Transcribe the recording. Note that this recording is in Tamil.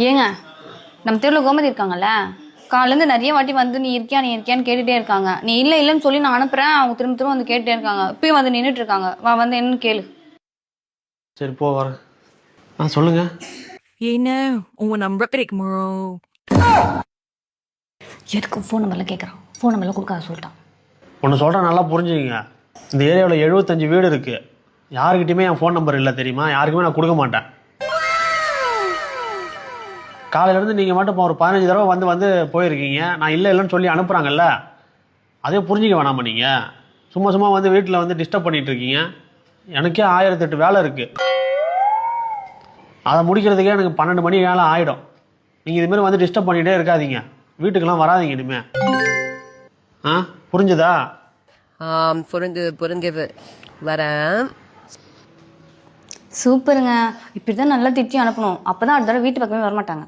ஏங்க நம்ம தெருவில் கோமதி இருக்காங்கல்ல, காலேருந்து நிறைய வாட்டி வந்து நீ இருக்கியான்னு கேட்டுட்டே இருக்காங்க. நீ இல்லைன்னு சொல்லி நான் அனுப்புறேன், அவங்க திரும்ப திரும்ப வந்து கேட்டுட்டே இருக்காங்க. இப்பயும் வந்து நின்றுட்டு இருக்காங்க. வந்து என்னன்னு கேளு. சரி போ வரேன். சொல்லுங்க. ஏன்னா உன் நம்பர் கிடைக்குமோ? எதுக்கு ஃபோன் நம்பர்லாம் கேட்குறான்? ஃபோன் நம்பர்லாம் கொடுக்காத சொல்லிட்டான். ஒன்று சொல்கிறேன், நல்லா புரிஞ்சுக்கங்க. இந்த ஏரியாவில் 75 வீடு இருக்குது. யாருக்கிட்டையுமே என் ஃபோன் நம்பர் இல்லை தெரியுமா? யாருக்குமே நான் கொடுக்க மாட்டேன். காலையிலேருந்து நீங்கள் மட்டும் இப்போ ஒரு 15 தடவை வந்து போயிருக்கீங்க. நான் இல்லைன்னு சொல்லி அனுப்புகிறாங்கல்ல, அதே புரிஞ்சிக்க வேணாமா நீங்கள்? சும்மா வந்து வீட்டில் வந்து டிஸ்டர்ப் பண்ணிகிட்டு இருக்கீங்க. எனக்கே 1008 வேலை இருக்குது. அதை முடிக்கிறதுக்கே எனக்கு 12 மணி வேலை ஆகிடும். நீங்கள் இதுமாரி வந்து டிஸ்டர்ப் பண்ணிகிட்டே இருக்காதீங்க. வீட்டுக்கெல்லாம் வராதிங்க இனிமே. புரிஞ்சுதா? புரிஞ்சது. வரேன். சூப்பருங்க. இப்படி தான் நல்லா திட்டி அனுப்பணும். அப்போ தான் அடுத்த தடவை வீட்டு பக்கமே வரமாட்டாங்க.